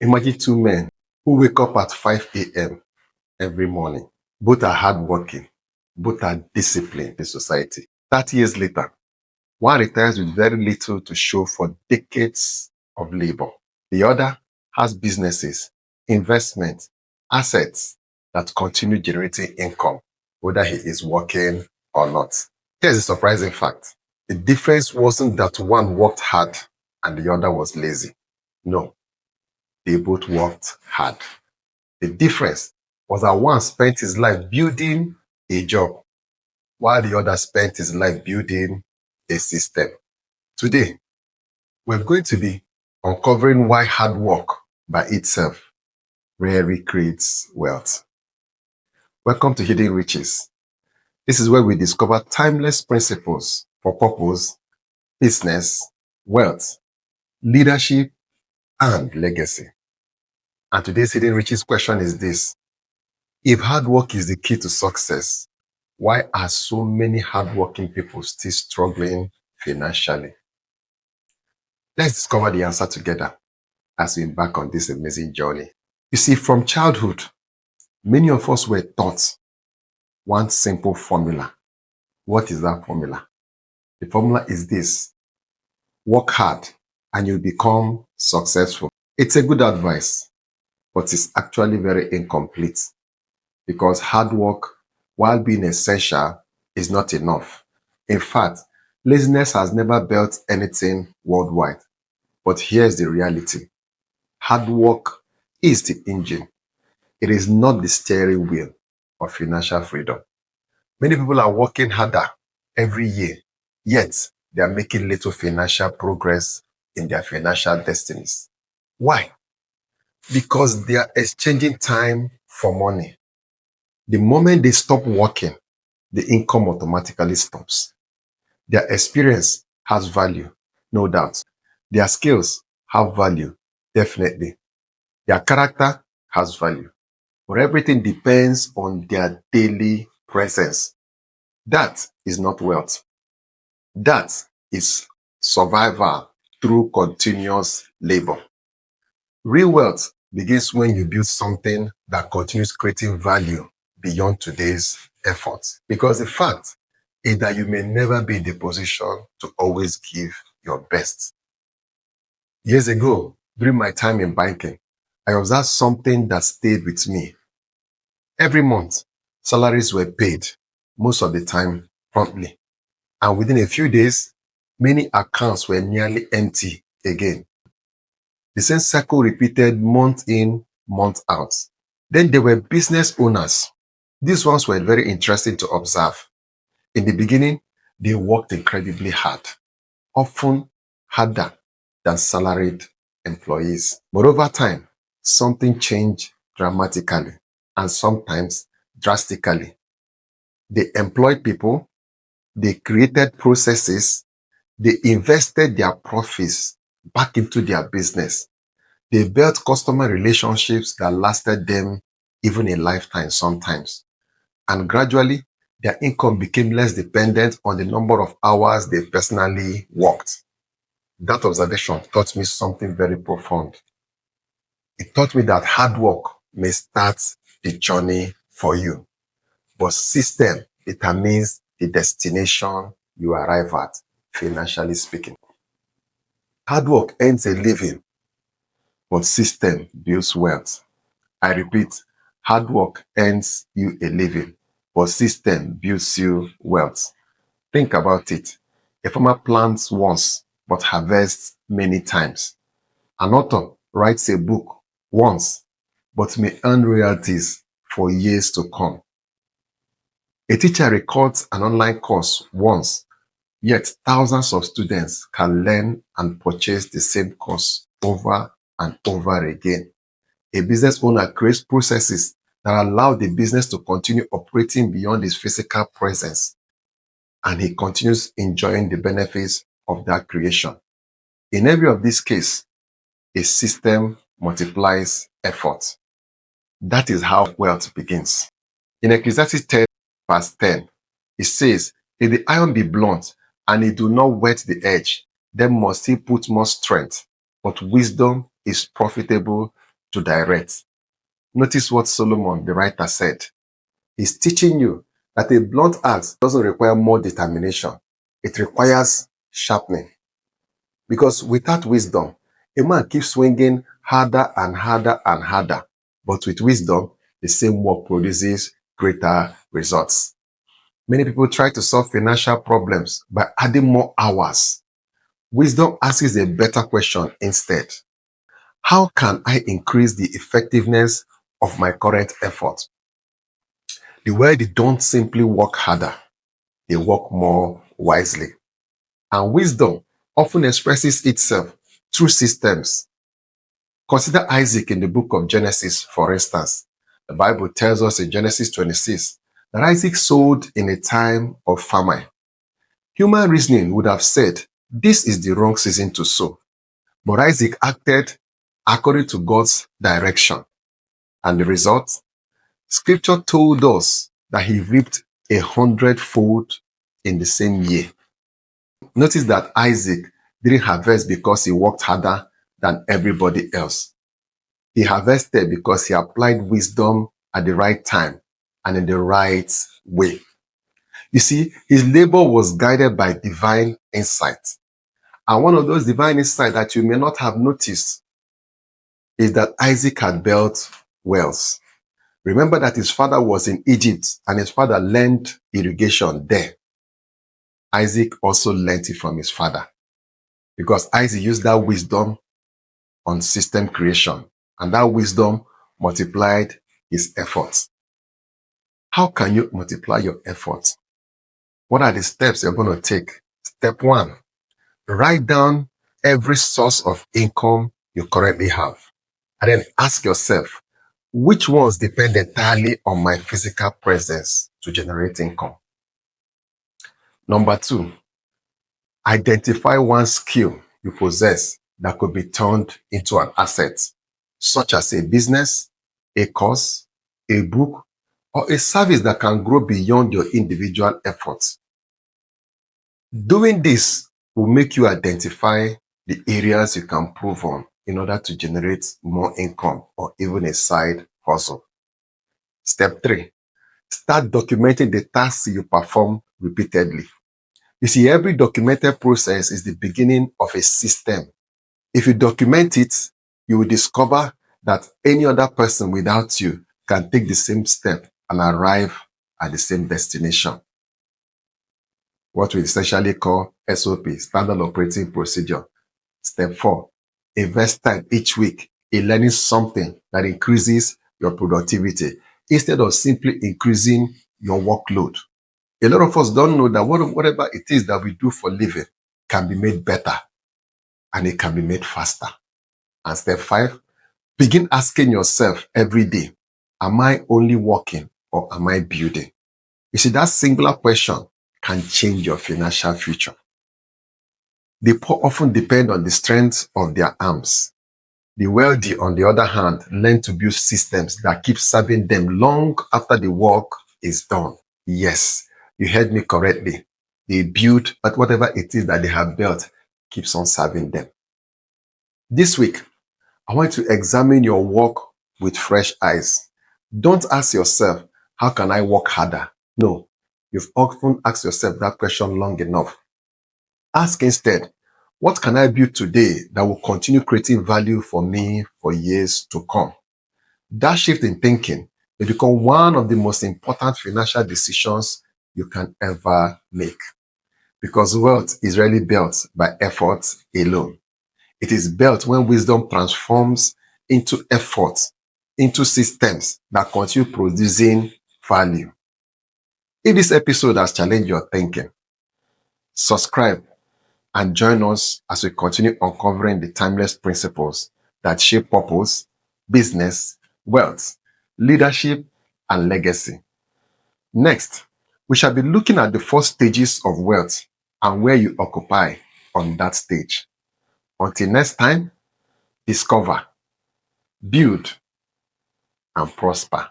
Imagine two men who wake up at 5 a.m. every morning. Both are hardworking. Both are disciplined in society. 30 years later, one retires with very little to show for decades of labor. The other has businesses, investments, assets that continue generating income, whether he is working or not. Here's a surprising fact. The difference wasn't that one worked hard and the other was lazy. No, they both worked hard. The difference was that one spent his life building a job, while the other spent his life building a system. Today, we're going to be uncovering why hard work by itself rarely creates wealth. Welcome to Hidden Riches. This is where we discover timeless principles for purpose, business, wealth, leadership, and legacy. And today's Hidden Riches question is this: if hard work is the key to success, why are so many hardworking people still struggling financially? Let's discover the answer together as we embark on this amazing journey. You see, from childhood, many of us were taught one simple formula. What is that formula? The formula is this: work hard and you'll become successful. It's a good advice, but it's actually very incomplete because hard work, while being essential, is not enough. In fact, laziness has never built anything worldwide. But here's the reality: hard work is the engine. It is not the steering wheel of financial freedom. Many people are working harder every year, yet they are making little financial progress in their financial destinies. Why? Because they are exchanging time for money. The moment they stop working, the income automatically stops. Their experience has value, no doubt. Their skills have value, definitely. Their character has value. But everything depends on their daily presence. That is not wealth. That is survival through continuous labor. Real wealth begins when you build something that continues creating value beyond today's effort. Because the fact is that you may never be in the position to always give your best. Years ago, during my time in banking, I observed something that stayed with me. Every month, salaries were paid, most of the time promptly. And within a few days, many accounts were nearly empty again. The same cycle repeated month in, month out. Then there were business owners. These ones were very interesting to observe. In the beginning, they worked incredibly hard, often harder than salaried employees. But over time, something changed dramatically and sometimes drastically. They employed people, they created processes, they invested their profits back into their business. They built customer relationships that lasted them even a lifetime sometimes. And gradually, their income became less dependent on the number of hours they personally worked. That observation taught me something very profound. It taught me that hard work may start the journey for you, but system determines the destination you arrive at, financially speaking. Hard work earns a living, but system builds wealth. I repeat, hard work earns you a living, but system builds you wealth. Think about it. A farmer plants once, but harvests many times. An author writes a book once, but may earn royalties for years to come. A teacher records an online course once, yet thousands of students can learn and purchase the same course over and over again. A business owner creates processes that allow the business to continue operating beyond its physical presence, and he continues enjoying the benefits of that creation. In every of these cases, a system multiplies effort. That is how wealth begins. In Ecclesiastes 10, verse 10, it says, if the iron be blunt and it do not whet the edge, then must he put more strength. But wisdom is profitable to direct. Notice what Solomon, the writer, said. He's teaching you that a blunt axe doesn't require more determination. It requires sharpening. Because without wisdom, a man keeps swinging harder and harder and harder. But with wisdom, the same work produces greater results. Many people try to solve financial problems by adding more hours. Wisdom asks a better question instead. How can I increase the effectiveness of my current effort? The wealthy don't simply work harder, they work more wisely. And wisdom often expresses itself through systems. Consider Isaac in the book of Genesis, for instance. The Bible tells us in Genesis 26 that Isaac sowed in a time of famine. Human reasoning would have said, this is the wrong season to sow. But Isaac acted according to God's direction. And the result? Scripture told us that he reaped 100-fold in the same year. Notice that Isaac didn't harvest because he worked harder than everybody else. He harvested because he applied wisdom at the right time and in the right way. You see, his labor was guided by divine insight. And one of those divine insights that you may not have noticed is that Isaac had built wells. Remember that his father was in Egypt and his father learned irrigation there. Isaac also learned it from his father because Isaac used that wisdom on system creation, and that wisdom multiplied his efforts. How can you multiply your efforts? What are the steps you're going to take? Step 1, write down every source of income you currently have. And then ask yourself, which ones depend entirely on my physical presence to generate income? Number 2, identify one skill you possess that could be turned into an asset, such as a business, a course, a book, or a service that can grow beyond your individual efforts. Doing this will make you identify the areas you can improve on in order to generate more income or even a side hustle. Step 3, start documenting the tasks you perform repeatedly. You see, every documented process is the beginning of a system. If you document it, you will discover that any other person without you can take the same step and arrive at the same destination. What we essentially call SOP, Standard Operating Procedure. Step 4, invest time each week in learning something that increases your productivity instead of simply increasing your workload. A lot of us don't know that whatever it is that we do for living can be made better and it can be made faster. And step 5, begin asking yourself every day, am I only working or am I building? You see, that singular question can change your financial future. The poor often depend on the strength of their arms. The wealthy, on the other hand, learn to build systems that keep serving them long after the work is done. Yes, you heard me correctly. They build, but whatever it is that they have built keeps on serving them. This week, I want to examine your work with fresh eyes. Don't ask yourself, how can I work harder? No, you've often asked yourself that question long enough. Ask instead, what can I build today that will continue creating value for me for years to come? That shift in thinking will become one of the most important financial decisions you can ever make. Because wealth is rarely built by effort alone. It is built when wisdom transforms into effort, into systems that continue producing value. If this episode has challenged your thinking, subscribe and join us as we continue uncovering the timeless principles that shape purpose, business, wealth, leadership, and legacy. Next, we shall be looking at the 4 stages of wealth and where you occupy on that stage. Until next time, discover, build, and prosper.